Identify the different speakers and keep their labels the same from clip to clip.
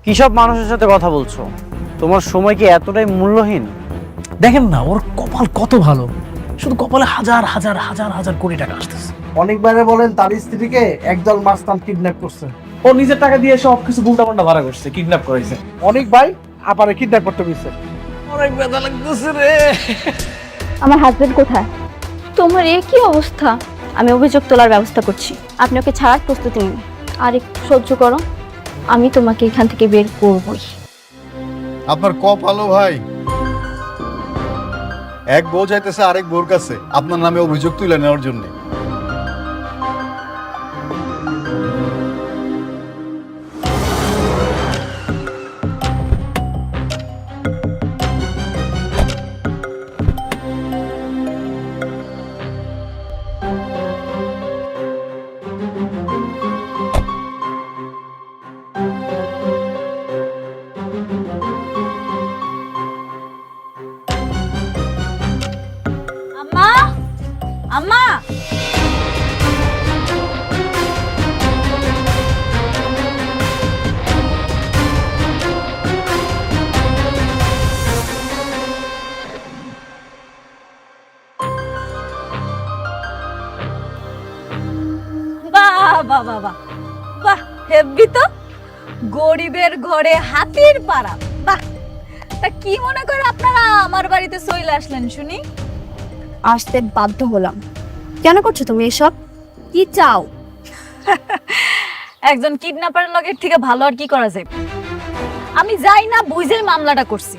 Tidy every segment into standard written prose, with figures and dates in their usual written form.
Speaker 1: কি সব মানুষের সাথে কথা বলছো? তোমার সময় কি এতটাই মূল্যহীন?
Speaker 2: দেখেন না, ওর কপাল কত ভালো, শুধু কপালে হাজার হাজার হাজার হাজার কোটি টাকা আসতেছে।
Speaker 3: অনেকবারে বলেন তার স্ত্রীকে একদল মাস্তান কিডন্যাপ করছে।
Speaker 2: ও নিজের টাকা দিয়ে সব কিছু উল্টা পাল্টা ভাড়া করছে, কিডন্যাপ করেছে।
Speaker 3: অনেক ভাই আপারে কিডন্যাপ করতে গেছে।
Speaker 2: অনেক ব্যথা লাগতেছে রে।
Speaker 4: আমার হাজবেন্ড কোথায়? তোমার এ কি অবস্থা? আমি অভিযোগ তোলার ব্যবস্থা করছি, আপনি ওকে ছাড়ার প্রস্তুতি নিন। আর একটু সহ্য করো, আমি তোমাকে এখান থেকে বের করবই।
Speaker 5: আপনার কপালও ভাই, এক বউ যাইতেছে আরেক বউর কাছে আপনার নামে অভিযোগ তুলে নেওয়ার জন্য।
Speaker 6: আম্মা, আম্মা, বাহ বাহ বাহ বাহ বাহ, হেব্বি তো। গরিবের ঘরে হাতির পাড়া। বাহ, তা কি মনে করে আপনারা আমার বাড়িতে চলে আসলেন শুনি?
Speaker 4: আসতে বাধ্য হলাম। কেন করছো তুমি এসব? কি চাও?
Speaker 6: একজন কিডন্যাপারের লগের থেকে ভালো আর কি করা যায়? আমি যাই না বুঝে মামলাটা করছি।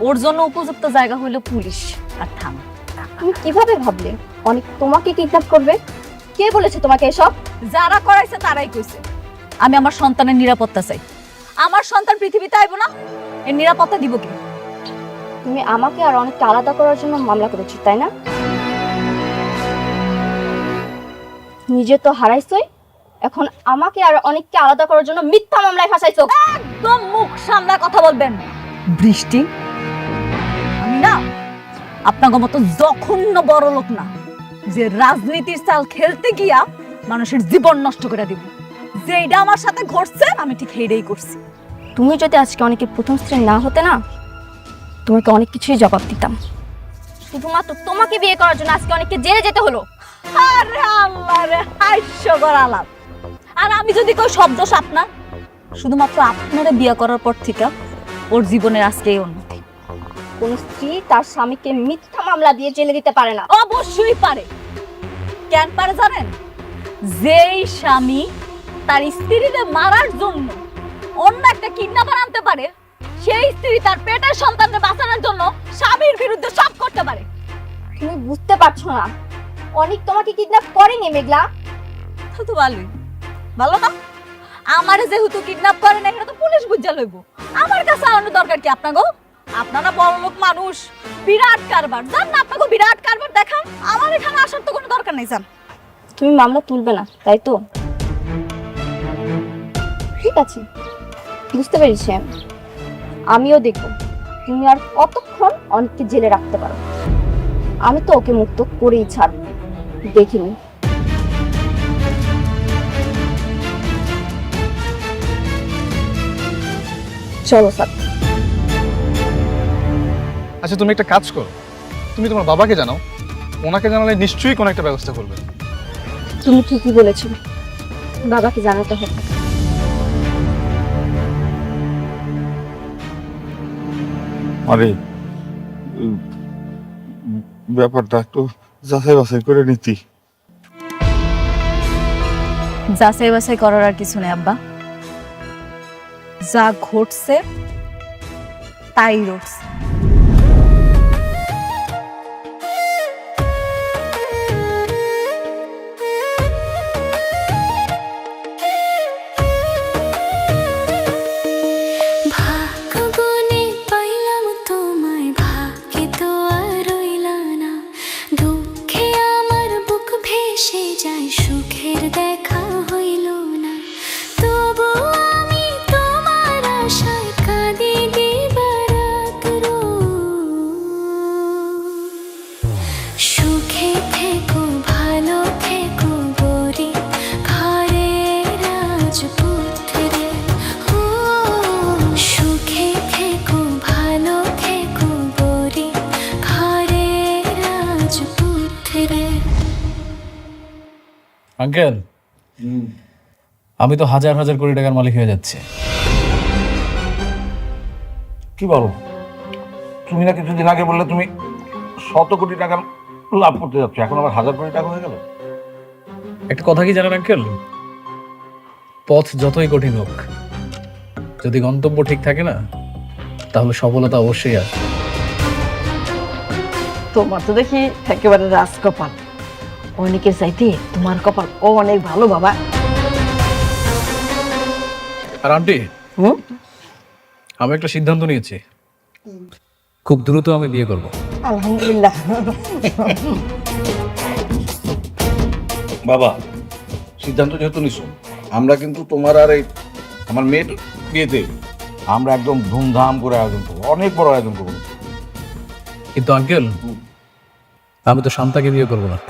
Speaker 6: ওর জন্য উপযুক্ত জায়গা হলো পুলিশ আর থানা।
Speaker 4: তুমি কিভাবে ভাবলে অনেক তোমাকে কিডন্যাপ করবে? কে বলেছে তোমাকে এসব?
Speaker 6: যারা করাইছে তারাই কইছে। আমি আমার সন্তানের নিরাপত্তা চাই। আমার সন্তান পৃথিবীতে আইব না, এর নিরাপত্তা দিব কে?
Speaker 4: তুমি আমাকে আর অনেককে আলাদা করার জন্য মামলা করেছো, তাই না? নিজে তো হারাইছই, এখন আমাকে আর অনেককে আলাদা করার জন্য মিথ্যা মামলায় ফাঁসাইছো।
Speaker 6: একদম মুখ সামলা কথা বলবেন। বৃষ্টি, আমি না আপনার মতো জঘন্য বড় লোক না যে রাজনীতির চাল খেলতে গিয়া মানুষের জীবন নষ্ট করে দিব। যেটা আমার সাথে ঘটছে আমি ঠিক সেইটাই করছি।
Speaker 4: তুমি যদি আজকে অনেকের প্রথম স্ত্রী না হতে না, তোমাকে অনেক কিছুই জবাব দিতাম। শুধুমাত্র তোমাকে বিয়ে করার জন্য আজকে অনেককে জেলে যেতে হলো।
Speaker 6: আরে আল্লাহ রে, হাস্যকর আলাপ। আর আমি যদি কেউ শব্দ আপনার, শুধুমাত্র আপনারে বিয়ে করার পর থেকে ওর জীবনের আজকে এই উন্নতি।
Speaker 4: কোন স্ত্রী তার স্বামীকে মিথ্যা মামলা দিয়ে জেলে দিতে পারে না।
Speaker 6: অবশ্যই পারে। কেন পারে জানেন? যেই স্বামী তার স্ত্রীকে মারার জন্য অন্য একটা কিডন্যাপার আনতে পারে, সেই স্ত্রী তার পেটের সন্তানকে বাঁচানোর জন্য স্বামীর বিরুদ্ধে সব করতে পারে।
Speaker 4: তুমি বুঝতে পারছো না, অনেক তোমাকে কিডন্যাপ করেনি মেঘলা।
Speaker 6: তো ভালোই, ভালো না? আমার যেহেতু কিডন্যাপ করে না, এটা তো পুলিশ বুঝা লইব। আমার কাছে আনার দরকার কি আপনাকে? আপনারা বড় লোক মানুষ, বিরাট কারবার, জান না? আপনাকে বিরাট কারবার দেখান, আমার এখানে আসার তো কোনো দরকার নেই। জান,
Speaker 4: তুমি মামলা তুলবে না, তাই তো? ঠিক আছে, বুঝতে পেরেছি আমি। আমিও দেখব তুমি আর কতক্ষণ অনেককে জেলে রাখতে পারো। আমি তো ওকে মুক্ত করেই ছাড়ব, দেখিনি। চলো স্যার।
Speaker 7: আচ্ছা, তুমি একটা কাজ করো, তুমি তোমার বাবাকে জানাও। ওনাকে জানালে নিশ্চয়ই কোনো একটা ব্যবস্থা করবে।
Speaker 4: তুমি ঠিকই বলেছো, বাবাকে জানাতে হবে।
Speaker 5: আরে ব্যাপারটা একটু যাচাই বাছাই করে নিতি।
Speaker 6: যাচাই বাছাই করার আর কিছু নেই আব্বা। যা ঘটছে তাই ঘটছে।
Speaker 8: সুখের দেখা হইল না, তবু আমি তোমার আশায় কাঁদি দিবারাত রোজ।
Speaker 2: আঙ্কেল, আমি তো হাজার হাজার কোটি টাকার মালিক হয়ে যাচ্ছে।
Speaker 9: কি বলো? তুমি না কিছুদিন আগে বললে তুমি 100 কোটি টাকা লাভ করতে যাচ্ছ, এখন আবার 1000 কোটি টাকা হয়ে গেল।
Speaker 2: একটা কথা কি জানেন আঙ্কেল, পথ যতই কঠিন হোক, যদি গন্তব্য ঠিক থাকে না, তাহলে সফলতা অবশ্যই আসে।
Speaker 10: তোমার তো দেখি একেবারে রাজকপাল। অনেকের চাইতে তোমার কপাল অনেক ভালো বাবা।
Speaker 2: আর আন্টি, আমি একটা সিদ্ধান্ত নিয়েছি, খুব দ্রুত আমি বিয়ে করব।
Speaker 10: আলহামদুলিল্লাহ।
Speaker 9: বাবা, সিদ্ধান্ত যেহেতু নিছো, আমরা কিন্তু তোমার আর এই আমার মেয়ের বিয়েতে আমরা একদম ধুমধাম করে আয়োজন করবো, অনেক বড় আয়োজন করবো।
Speaker 2: কিন্তু আঙ্কেল, আমি তো শান্তাকে বিয়ে করবো না।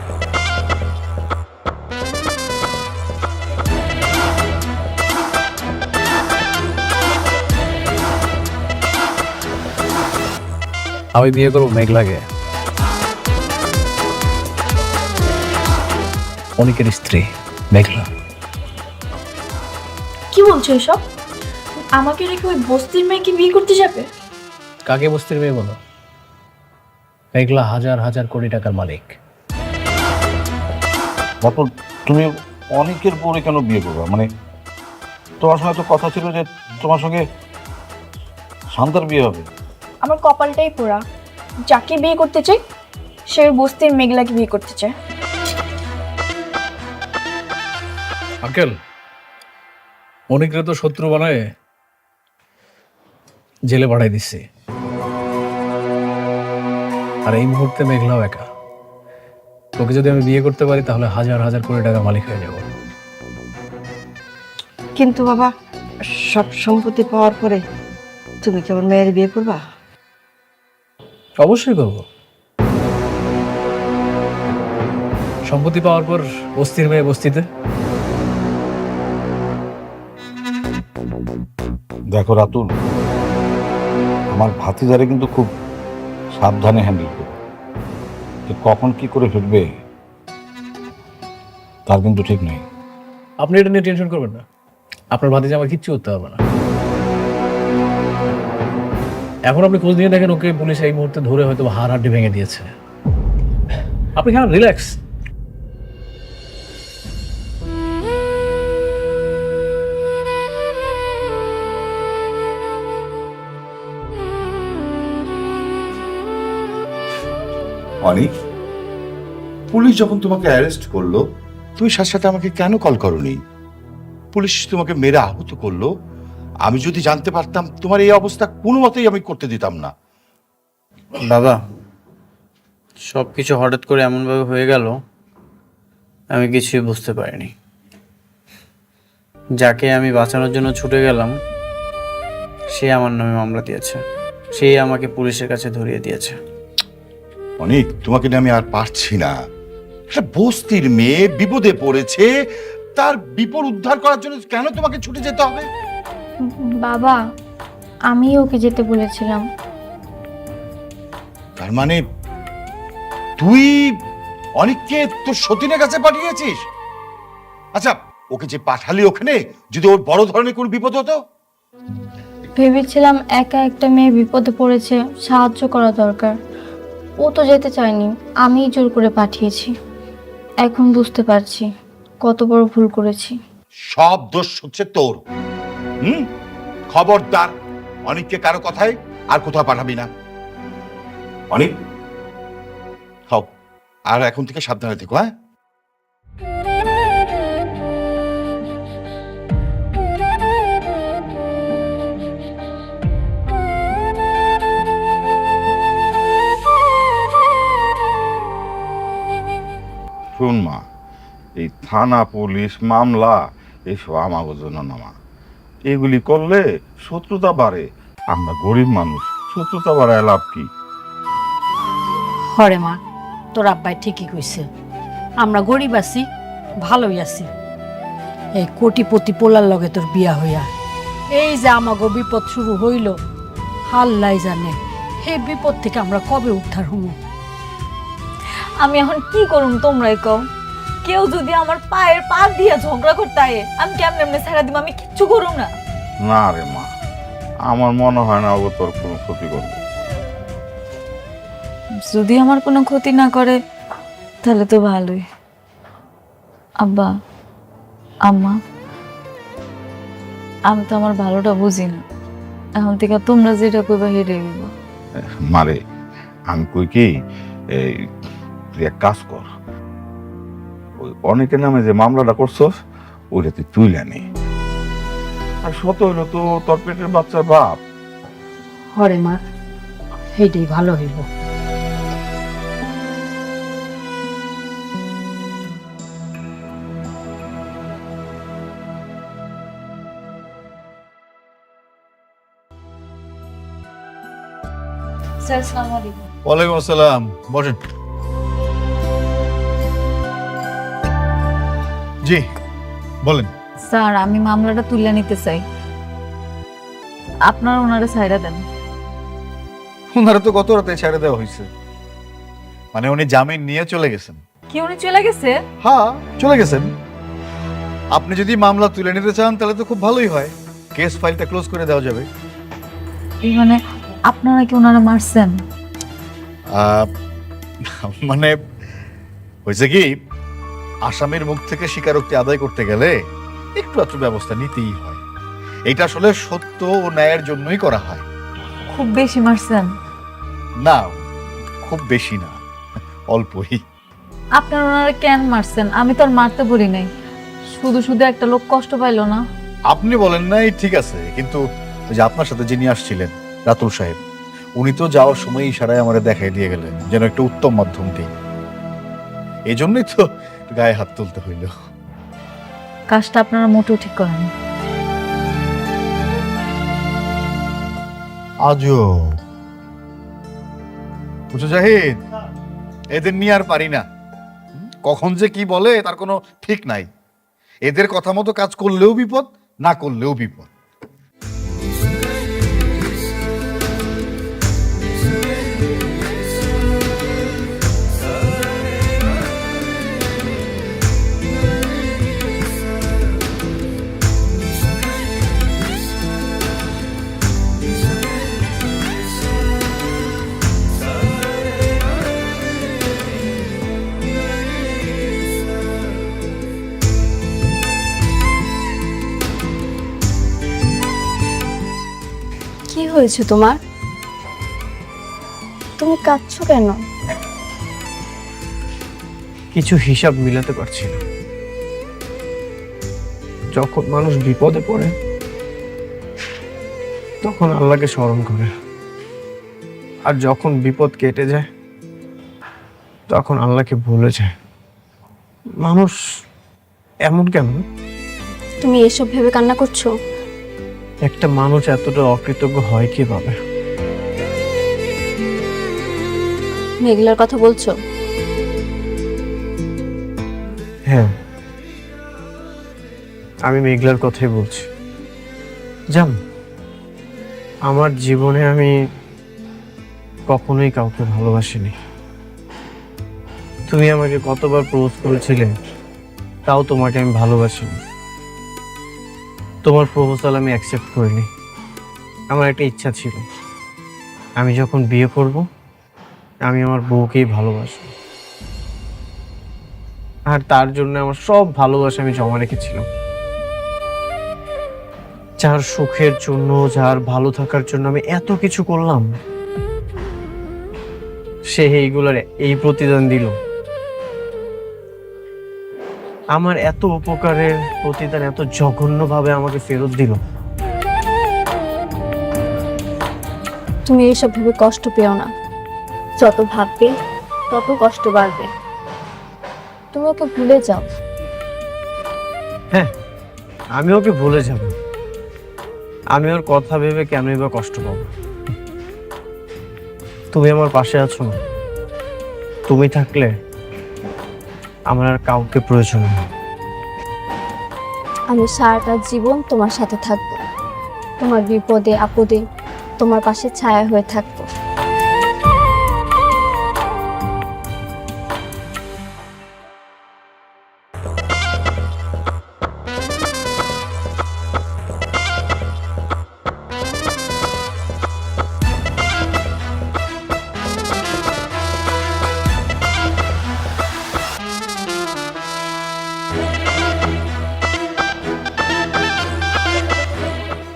Speaker 2: আমি বিয়ে করবো মেঘলাকে, অনিকের স্ত্রী মেঘলা।
Speaker 4: কি বলছো এসব? আমাকে রেখে ওই বস্তির মেয়েকে বিয়ে করতে যাবে?
Speaker 2: কাকে বস্তির মেয়ে বলো? মেঘলা হাজার হাজার কোটি টাকার মালিক।
Speaker 9: তারপর তুমি অনেকের পরে কেন বিয়ে করবে? মানে তোমার সঙ্গে তো কথা ছিল যে তোমার সঙ্গে শান্তার বিয়ে হবে।
Speaker 4: আমার কপালটাই পোড়া, যাকে বিয়ে করতে চাই সে ওই বস্তির মেঘলাকে বিয়ে করতে চায়।
Speaker 2: আঙ্কেল, অনেকরে তো শত্রু বানায় জেলে পাঠাই দিচ্ছে, আর এই মুহূর্তে মেঘলাও একা। তোকে যদি আমি বিয়ে করতে পারি তাহলে হাজার হাজার কোটি টাকা মালিক হয়ে যাব।
Speaker 10: কিন্তু বাবা, সব সম্পত্তি পাওয়ার পরে তুমি কি আমার মেয়ের বিয়ে করবা?
Speaker 2: অবশ্যই করব। সম্পত্তি পাওয়ার পর বস্তির মেয়ে বস্তিতে।
Speaker 9: দেখো রাতুল, আমার ভাতিজারে কিন্তু খুব সাবধানে হ্যান্ডেল করো, যে কখন কি করে ফেলবে তার কিন্তু ঠিক নেই।
Speaker 2: আপনি এটা নিয়ে টেনশন করবেন না, আপনার ভাতিজা আমার কিচ্ছু করতে হবে না। এখন আপনি খোঁজ নিয়ে দেখেন, ওকে পুলিশ এই মুহূর্তে ধরে হয়তো হাড় হাড্ডি ভেঙে দিয়েছে। আপনি খান, রিল্যাক্স।
Speaker 11: অনিক, পুলিশ যখন তোমাকে অ্যারেস্ট করলো, তুমি সাথে সাথে আমাকে কেন কল করোনি? পুলিশ তোমাকে মেরে আহত করলো, আমি যদি জানতে পারতাম তোমার এই অবস্থা কোনো মতেই আমি করতে দিতাম না।
Speaker 1: বাবা, সব কিছু হঠাৎ করে এমনভাবে হয়ে গেল, আমি কিছুই বুঝতে পারিনি। যাকে আমি বাঁচানোর জন্য ছুটে গেলাম, সে আমার নামে মামলা দিয়েছে, সে আমাকে পুলিশের কাছে ধরিয়ে দিয়েছে।
Speaker 11: অনিক, তোমাকে নিয়ে আমি আর পারছি না। একটা বস্তির মেয়ে বিপদে পড়েছে, তার বিপদ উদ্ধার করার জন্য কেন তোমাকে ছুটে যেতে হবে?
Speaker 4: বাবা, আমি ওকে যেতে বলেছিলাম।
Speaker 11: তার মানে তুই অনিককে তোর সতীনের কাছে পাঠিয়েছিস? আচ্ছা, ওকে যে পাঠালি ওখানে, যদি ওর বড় ধরনের কোনো বিপদ হতো?
Speaker 4: ভেবেছিলাম একা একটা মেয়ে বিপদে পড়েছে, সাহায্য করা দরকার। ও তো যেতে চায়নি, আমিই জোর করে পাঠিয়েছি। এখন বুঝতে পারছি কত বড় ভুল করেছি।
Speaker 11: সব দোষ হচ্ছে তোর। খবরদার, অনিককে কারো কথায় আর কোথাও পাঠাবি না। অনিক, খাও, আর এখন থেকে সাবধানে থেকো। হ্যাঁ,
Speaker 9: শুন মা, এই থানা পুলিশ মামলা এইসব আমাদের জন্য না মা। এগুলি করলে শত্রুতা বাড়ে। আমরা গরিব মানুষ, শত্রুতা বাড়ায় লাভ কি?
Speaker 10: হরে মা, তোর আব্বাই ঠিকই কইছে। আমরা গরিব আছি, ভালোই আছি। এই কোটিপতি পোলার লগে তোর বিয়া হইয়া এই যে আমাগো বিপদ শুরু হইল, আল্লাহ জানে এই বিপদ থেকে আমরা কবে উদ্ধার হবো।
Speaker 6: আমি এখন কি করুম তোমরাই কও? কেউ যদি আমার পায়ের পা দিয়ে ঝগড়া করতে আয়ে আমি কেমনে এমনি ছেড়ে দিব? আমি কিচ্ছু করুম না।
Speaker 9: না রে মা, আমার মনে হয় না ও তোর কোনো ক্ষতি করবে।
Speaker 6: যদি আমার কোনো ক্ষতি না করে তাহলে তো ভালোই। আব্বা, আম্মা, আমি তো আমার ভালোটা বুঝি না, এখন থেকে তোমরা যেটা কইবা হেরে গেল।
Speaker 9: মারে আমি কই কি, এই তুই এক কাজ কর, ওই অনেকের নামে যে মামলাটা করছস ওইটা তুই তুইলে নে। আর শত হইলো তো তোর পেটের বাচ্চার বাপ।
Speaker 10: হরে মা, সেইটাই ভালো হইব।
Speaker 6: স্যার আসসালামু আলাইকুম।
Speaker 5: ওয়ালাইকুম আসসালাম, বসেন। জি বলেন।
Speaker 6: স্যার আমি মামলাটা তুলে নিতে চাই, আপনারা ওনারে ছাইড়া দেন।
Speaker 5: ওনারা তো গত রাতে ছেড়ে দেওয়া হয়েছে, মানে উনি জামিন নিয়ে চলে গেছেন।
Speaker 6: কি উনি চলে গেছে?
Speaker 5: হ্যাঁ চলে গেছেন। আপনি যদি মামলা তুলে নিতে চান তাহলে তো খুব ভালোই হয়, কেস ফাইলটা ক্লোজ করে দেওয়া যাবে।
Speaker 6: এই মানে আপনারা কি ওনারা মারছেন?
Speaker 5: মানে হয়েছে কি, আসামির মুখ থেকে স্বীকারোক্তি আদায় করতে গেলে একটু একটু ব্যবস্থা নিতেই হয়। এটা আসলে সত্য ও ন্যায়ের জন্যই করা হয়।
Speaker 6: খুব বেশি মারছেন?
Speaker 5: না, খুব বেশি না, অল্পই।
Speaker 6: আপনারা ওনারা কেন মারছেন? আমি তো আর মারতে বলি নাই, শুধু শুধু একটা লোক কষ্ট পাইলো না।
Speaker 5: আপনি বলেন নাই ঠিক আছে, কিন্তু ওই যে আপনার সাথে যিনি আসছিলেন রাতুল সাহেব, উনি তো যাওয়ার সময় ইশারায় আমারে দেখাই দিয়ে গেলেন যেন একটা উত্তম মাধ্যম দিই। এই জন্যই তো গায়ে হাত তুলতে হইল।
Speaker 6: কাজটা আপনারা মোটেও ঠিক করেন।
Speaker 5: আজও বুঝো জাহিদ, এদের নিয়ে আর পারি না। কখন যে কি বলে তার কোনো ঠিক নাই। এদের কথা মতো কাজ করলেও বিপদ, না করলেও বিপদ।
Speaker 4: কি হয়েছে তোমার? তুমি কাঁদছো কেন?
Speaker 1: কিছু হিসাব মিলাতে পারছি না। যখন মানুষ বিপদে পড়ে তখন আল্লাহকে স্মরণ করে, আর যখন বিপদ কেটে যায় তখন আল্লাহকে ভুলে যায়। মানুষ এমন কেন?
Speaker 4: তুমি এসব ভেবে কান্না করছো?
Speaker 1: একটা মানুষ এতটা অকৃতজ্ঞ হয় কিভাবে?
Speaker 4: মেঘলার কথা বলছো?
Speaker 1: হ্যাঁ, আমি মেঘলার কথাই বলছি। জান, আমার জীবনে আমি কখনোই কাউকে ভালোবাসিনি। তুমি আমাকে কতবার প্রপোজ করেছিলে, তাও তোমাকে আমি ভালোবাসিনি। তোমার প্রপোজাল আমি অ্যাকসেপ্ট করিনি। আমার একটা ইচ্ছা ছিল, আমি যখন বিয়ে করব আমি আমার বউকেই ভালোবাসবো, আর তার জন্য আমার সব ভালোবাসা আমি জমা রেখেছিলাম। যার সুখের জন্য, যার ভালো থাকার জন্য আমি এত কিছু করলাম, সে এইগুলোর এই প্রতিদান দিল। আমার এত উপকারের প্রতিদান এত জঘন্যভাবে আমাকে ফেরত দিল।
Speaker 4: তুমি এইসব ভেবে কষ্ট পেও না, যত ভাববে তত কষ্ট বাড়বে। তুমি ওকে ভুলে যাও।
Speaker 1: হ্যাঁ, আমি ওকে ভুলে যাব। আমি ওর কথা ভেবে কেনই বা কষ্ট পাবো? তুমি আমার পাশে আছো না, তুমি থাকলে আমার আর কাউকে প্রয়োজন নেই।
Speaker 4: আমি সারাটা জীবন তোমার সাথে থাকবো, তোমার বিপদে আপদে তোমার পাশে ছায়া হয়ে থাকবো।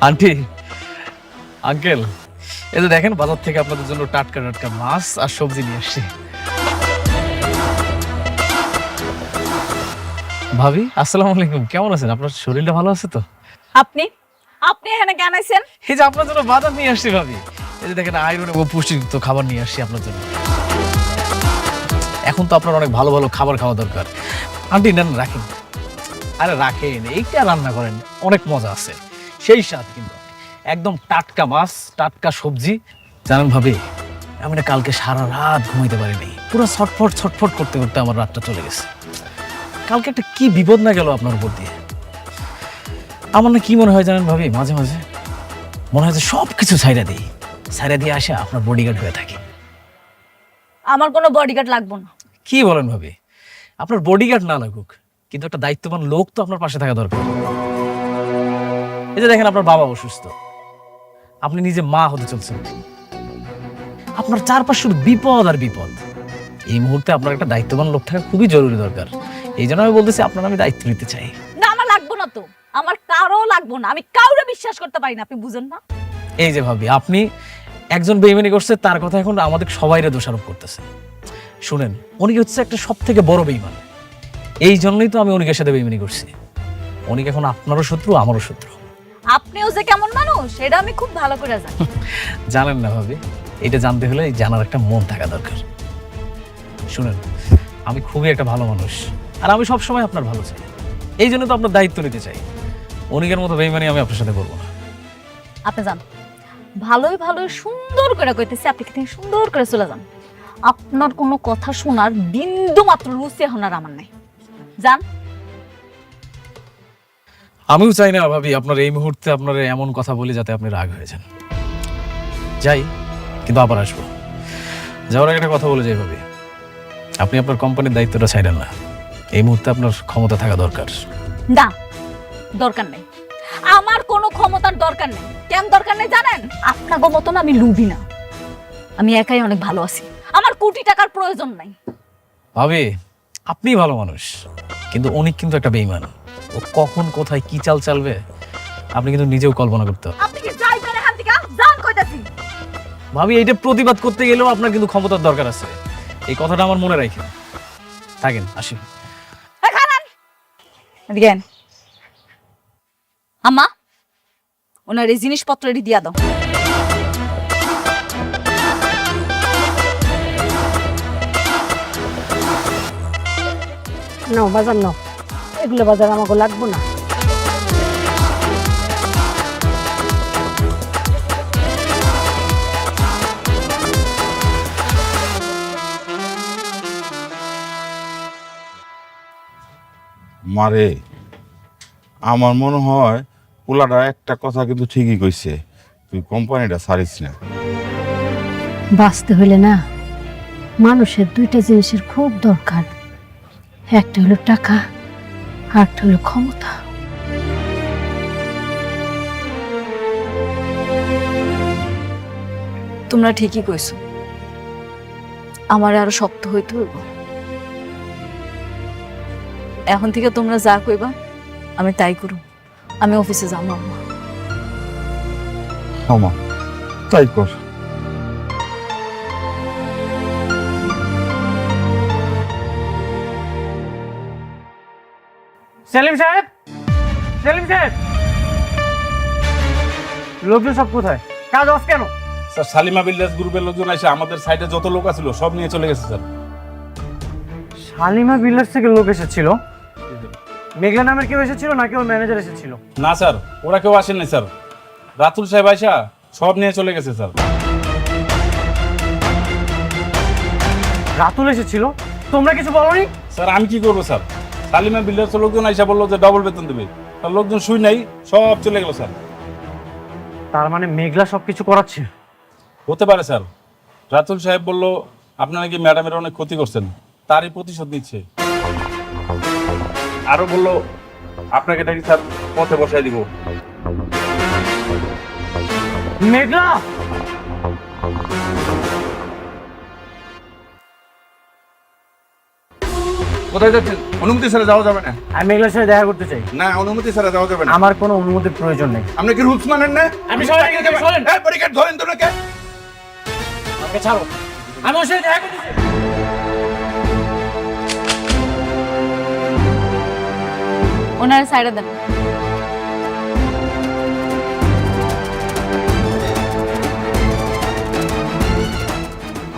Speaker 2: আন্টি, আঙ্কেল, এই যে দেখেন বাজার থেকে আপনাদের জন্য টাটকা টাটকা মাছ আর সবজি নিয়ে আসছি। ভাবি, আসসালামু আলাইকুম, কেমন আছেন? আপনার শরীরটা ভালো আছে তো?
Speaker 6: আপনি আপনি এখানে কেন আইছেন?
Speaker 2: এই যে আপনার জন্য বাজার নিয়ে আসছি ভাবি। এই যে দেখেন আয়রন এবং পুষ্টিযুক্ত খাবার নিয়ে আসছি আপনার জন্য। এখন তো আপনার অনেক ভালো ভালো খাবার খাওয়া দরকার। আন্টি নেন, রাখেন। আরে রাখেন, এইটা রান্না করেন, অনেক মজা আছে, সেই স্বাদ কিন্তু। একদম টাটকা মাছ, টাটকা সবজি। জানেন ভাবি, আমি না কালকে সারা রাত ঘুমাইতে পারিনি, পুরো ছটফট ছটফট করতে করতে আমার রাতটা চলে গেছে। কালকে একটা কি বিপদ না গেল আপনার উপর দিয়ে। আমার না কি মনে হয় জানেন ভাবি, মাঝে মাঝে মনে হয় যে সব কিছু ছাইরা দিই, ছাইরা দিয়ে আসে আপনার বডিগার্ড হয়ে থাকি।
Speaker 6: আমার কোনো বডিগার্ড লাগবে না।
Speaker 2: কি বলেন ভাবি? আপনার বডিগার্ড না লাগুক, কিন্তু একটা দায়িত্ববান লোক তো আপনার পাশে থাকা দরকার। এই যে দেখেন আপনার বাবা অসুস্থ, আপনি নিজে মা হতে চলছেন, আপনার চারপাশে শুধু বিপদ আর বিপদ। এই মুহূর্তে আপনার একটা দায়িত্ববান লোক থাকা খুবই জরুরি দরকার। এই জন্য আমি বলতেছি আপনার আমি দায়িত্ব নিতে চাই।
Speaker 6: না, আমার লাগবে না তো, আমার কারো লাগবে না। আমি কাউরে বিশ্বাস করতে পারি না, আপনি বুঝেন না?
Speaker 2: এই যে ভাবি, আপনি একজন বেইমানি করছে, তার কথা এখন আমাদের সবাইরে দোষারোপ করতেছে। শুনেন, উনি হচ্ছে একটা সব থেকে বড় বেইমান। এই জন্যই তো আমি অনিকের সাথে বেইমানি করছি। অনিক এখন আপনারও শত্রু, আমারও শত্রু।
Speaker 6: আপনিও যে কেমন মানুষ এটা আমি খুব ভালো করে জানি।
Speaker 2: জানেন না ভাবি, এটা জানতে হলে এই জানার একটা মন থাকা দরকার। শুনেন, আমি খুবই একটা ভালো মানুষ, আর আমি সব সময় আপনার ভালো চাই। এই জন্য তো আপনার দায়িত্ব নিতে চাই। অনিকের মতো বেইমানি আমি আপনার সাথে করবো না।
Speaker 6: আপনি যান, ভালোই ভালোই সুন্দর করে কইতেছি, আপনি কি সুন্দর করে চলে যান। আপনার কোনো কথা শোনার বিন্দু মাত্র রুচি এখন আর আমার নাই। যান।
Speaker 2: আমিও চাই না ভাবি আপনার এই মুহূর্তে আপনার এমন কথা বলে যাতে আপনি রাগ হয়ে যান। যাই, কিন্তু আবার আসবো। যাওয়ার আগে একটা কথা বলে যাই ভাবি, আপনি আপনার কোম্পানির দায়িত্বটা ছাইড়েন না। এই মুহূর্তে আপনার ক্ষমতা থাকা দরকার।
Speaker 6: না, দরকার নেই, আমার কোনো ক্ষমতার দরকার নেই। কেন দরকার নেই জানেন? আপনার মতন আমি লুবি না, আমি একাই অনেক ভালো আছি, আমার কোটি টাকার প্রয়োজন নাই।
Speaker 2: ভাবি, আপনি ভালো মানুষ, কিন্তু অনেক কিন্তু একটা বেইমান। ও কখন কোথায় কি চাল চালবে আপনি কিন্তু নিজেও কল্পনা করতে পারেন।
Speaker 6: আপনি কি যাইবেন এখান থেকে? যান কইতাছি।
Speaker 2: ভাবি, এইটা প্রতিবাদ করতে গেলেও আপনার কিন্তু ক্ষমতার দরকার আছে, এই কথাটা আমার মনে রাখেন। থাকেন, আসি।
Speaker 6: এদিকে আন। আম্মা, ওনার এই জিনিসপত্র এটি দিয়া দাও।
Speaker 10: নাও বাজার নাও, এগুলো বাজার আমাকে লাগবো না।
Speaker 9: মারে, আমার মনে হয় পোলাটা একটা কথা কিন্তু ঠিকই কইছে, তুই কোম্পানিটা ছাড়িস না।
Speaker 10: বাঁচতে হইলে না মানুষের দুইটা জিনিসের খুব দরকার, একটা হলো টাকা, আরেকটা হলো ক্ষমতা।
Speaker 6: তোমরা ঠিকই কইছো, আমার আরো শক্ত হইতে হইব। এখন থেকে তোমরা যা কইবা আমি তাই করব। আমি অফিসে যাবো।
Speaker 9: আমা তাই কর।
Speaker 1: সেলিম সাহেব, সেলিম সাহেব, লোকজন সব কোথায়? কাজ অফ কেন?
Speaker 12: স্যার, সালিমা বিল্ডার্স গ্রুপের লোকজন এসে আমাদের সাইডে যত লোক আছিল সব নিয়ে চলে গেছে স্যার।
Speaker 1: শালিমা বিল্ডার্স থেকে লোক এসেছিল? মেঘলা নামের কেউ এসেছিল নাকি ওর ম্যানেজার এসেছিল?
Speaker 12: না স্যার, ওরা কেউ আসেনি স্যার, রাতুল সাহেব আইসা সব নিয়ে চলে গেছে স্যার।
Speaker 1: রাতুল এসেছিল? তোমরা কিছু বলোনি?
Speaker 12: স্যার আমি কি করবো স্যার, সালিমা বিল্ডার্স লোকজন আইসা বললো যে ডবল বেতন দেবে, তার লোকজন শুই নাই, সব চলে গেল স্যার।
Speaker 1: তার মানে মেঘলা সবকিছু করাচ্ছে?
Speaker 12: হতে পারে স্যার, রাতুল সাহেব বললো আপনারা নাকি ম্যাডামের অনেক ক্ষতি করছেন, তারই প্রতিশোধ নিচ্ছে। আরো বললো আপনাকে নাকি স্যার পথে বসায় দিব।
Speaker 1: মেঘলা,
Speaker 9: কোথায় যাচ্ছেন? অনুমতি ছাড়া যাওয়া যাবে না।
Speaker 1: আমি মেঘলার সাথে দেখা করতে চাই।
Speaker 9: না, অনুমতি ছাড়া যাওয়া যাবে না।
Speaker 1: আমার কোনো অনুমতির প্রয়োজন নেই।
Speaker 9: আপনি কি রুলস মানেন না?
Speaker 2: আপনি সরেন, সরেন।
Speaker 9: এই ব্যারিকেড ধরেন তো নাকি?
Speaker 2: আমাকে ছাড়ো, আমি ওর সাথে দেখা করতে চাই।
Speaker 6: ওনার সাইডে দেন।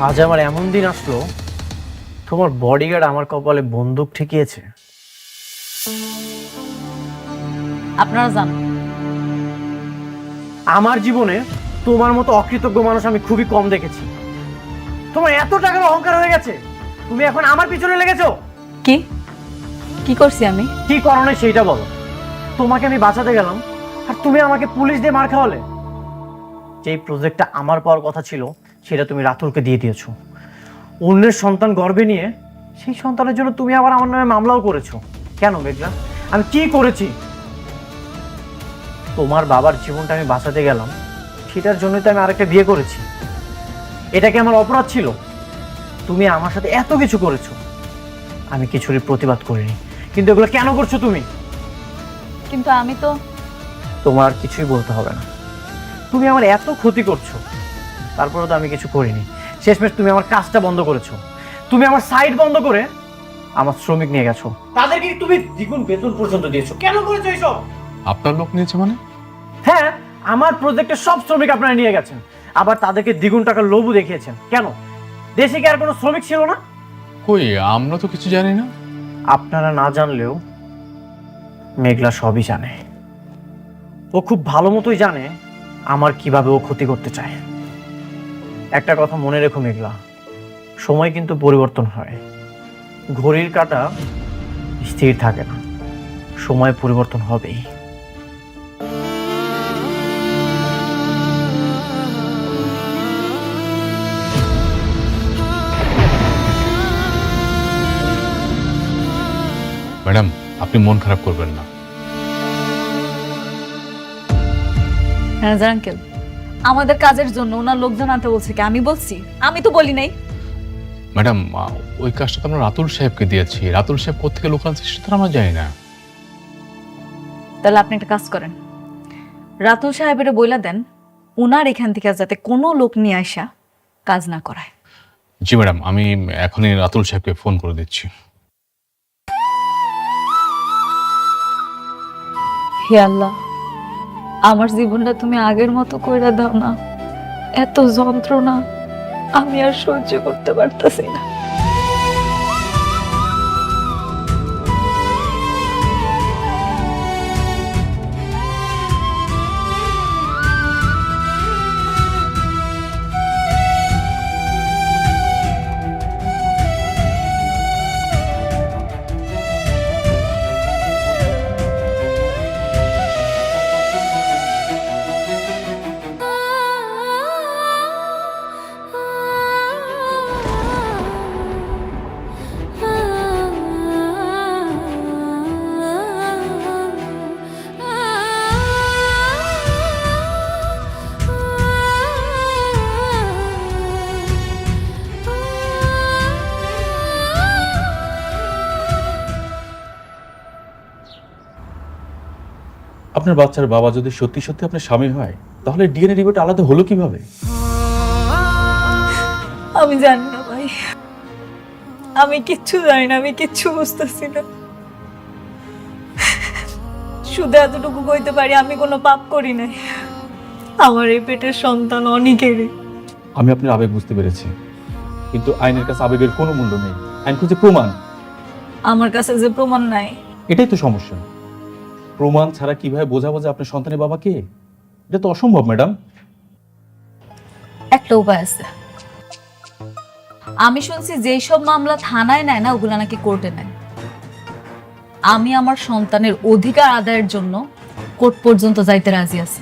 Speaker 1: আজ আমার এমন দিন আসলো, তোমার বডিগার্ড আমার কপালে বন্দুক ঠেকিয়েছে।
Speaker 6: আপনারা যান।
Speaker 1: আমার জীবনে তোমার মতো অকৃতজ্ঞ মানুষ আমি খুবই কম দেখেছি। তোমার এত টাকার অহংকার হয়ে গেছে, তুমি এখন আমার পিছনে লেগেছো।
Speaker 6: কি কি করছি আমি?
Speaker 1: কি কারণে সেইটা বলো। তোমাকে আমি বাঁচাতে গেলাম আর তুমি আমাকে পুলিশ দিয়ে মার খাওয়ালে। যেই প্রজেক্টটা আমার পাওয়ার কথা ছিল সেটা তুমি রাতুলকে দিয়ে দিয়েছো। অন্যের সন্তান গর্ভে নিয়ে সেই সন্তানের জন্য তুমি আবার আমার নামে মামলাও করেছো। কেন মেঘলা, আমি কি করেছি? তোমার বাবার জীবনটা আমি বাঁচাতে গেলাম, সেটার জন্যই তো আমি আরেকটা বিয়ে করেছি। এটা কি আমার অপরাধ ছিল? তুমি আমার সাথে এত কিছু করেছো, আমি কিছুরই প্রতিবাদ করিনি, কিন্তু এগুলো কেন করছো তুমি?
Speaker 6: কিন্তু আমি তো
Speaker 1: তোমার আর কিছুই বলতে হবে না। তুমি আমার এত ক্ষতি করছো, তারপরে তো আমি কিছু করিনি। শেষমেশ তুমি আমার কাজটা বন্ধ করেছো। তুমি আমার সাইট বন্ধ করে আমার শ্রমিক নিয়ে গেছো, তাদেরকে তুমি দ্বিগুণ বেতন পর্যন্ত দিয়েছো। কেন করেছো এইসব?
Speaker 7: আপনার লোক নিয়েছে মানে?
Speaker 1: হ্যাঁ, আমার প্রজেক্টের সব শ্রমিক আপনারা নিয়ে গেছেন, আবার তাদেরকে দ্বিগুণ টাকার লোভও দেখিয়েছেন। কেন? দেশে কি আর কোনো শ্রমিক ছিল না?
Speaker 7: কই, আমরা তো কিছু জানি না।
Speaker 1: আপনারা না জানলেও মেঘলা সবই জানে। ও খুব ভালো মতোই জানে আমার কিভাবে ও ক্ষতি করতে চায়। একটা কথা মনে রেখো মেঘলা, সময় কিন্তু পরিবর্তন হয়। ঘড়ির কাঁটা স্থির থাকে না, সময় পরিবর্তন হবেই।
Speaker 7: ম্যাডাম, আপনি মন খারাপ করবেন না।
Speaker 6: ম্যানেজার আঙ্কেল, আমাদের কাজের জন্য ওনার লোকজন আনতে বলছে কি? আমি বলছি? আমি তো বলি নাই।
Speaker 7: ম্যাডাম, ওই কাজটা তো আমরা রাতুল সাহেবকে দিয়েছি। রাতুল সাহেব কোথেকে লোক আনছে সেটা তো আমরা জানি না।
Speaker 6: তাহলে আপনি একটা কাজ করেন, রাতুল সাহেবের বইলা দেন ওনার এখান থেকে যাতে কোনো লোক নিয়ে আসা কাজ না করায়।
Speaker 7: জি ম্যাডাম, আমি এখনই রাতুল সাহেবকে ফোন করে দিচ্ছি।
Speaker 6: হে আল্লাহ, আমার জীবনটা তুমি আগের মতো কইরা দাও না। এত যন্ত্রণা আমি আর সহ্য করতে পারতাছি না।
Speaker 12: আপনার বাচ্চার বাবা যদি সত্যি সত্যি আপনার স্বামী হয়, তাহলে ডিএনএ রিপোর্ট আলাদা হলো কিভাবে?
Speaker 6: আমি জানি না ভাই, আমি কিচ্ছু জানি না, আমি কিচ্ছু বুঝতেছি না। শুধু এতটুকু কইতে পারি আমি কোনো পাপ করি নাই। আমার এই পেটের সন্তান অনেকেরই।
Speaker 12: আমি আপনার আবেগ বুঝতে পেরেছি, কিন্তু আইনের কাছে আবেগের কোনো মূল্য নেই। আইন খুঁজে প্রমাণ।
Speaker 6: আমার কাছে যে প্রমাণ নাই।
Speaker 12: এটাই তো সমস্যা। প্রমাণ ছাড়া কিভাবে বোঝাবো যে আপনার সন্তানের বাবা কে? এটা তো অসম্ভব ম্যাডাম।
Speaker 6: একটা উপায় আছে। আমি শুনছি যেই সব মামলা থানায় নেয় না, ওগুলা নাকি কোর্টে নেয়। আমি আমার সন্তানের অধিকার আদায়ের জন্য কোর্ট পর্যন্ত যাইতে রাজি আছি।